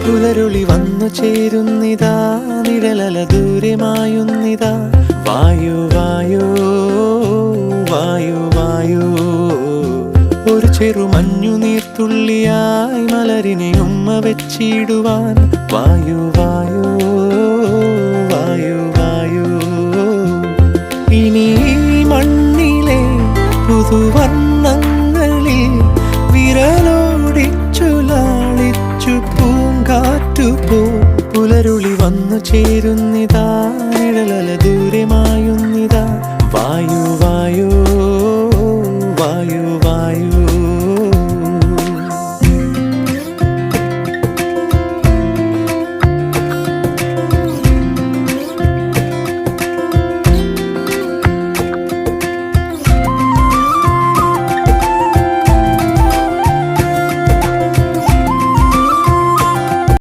പുലരുളി വന്നു ചേരുന്നിതാ, നിഴലല ദൂരെ മായുന്നിതാ. വായു വായു വായു വായു, ഒരു ചെറു മഞ്ഞു നീർത്തുള്ളിയായി മലരിനെ ഉമ്മ വെച്ചിടുവാൻ. വായു വായു വായു വായു, ഇനി മണ്ണിലെ പുതുവർണ്ണങ്ങളിൽ വിരലോടിച്ചു ലാളിച്ചു പൂങ്കാറ്റുപോ. പുലരുളി വന്നു ചേരുന്നിതാ, നിഴലല ദൂരെ മായുന്നിതാ. വായു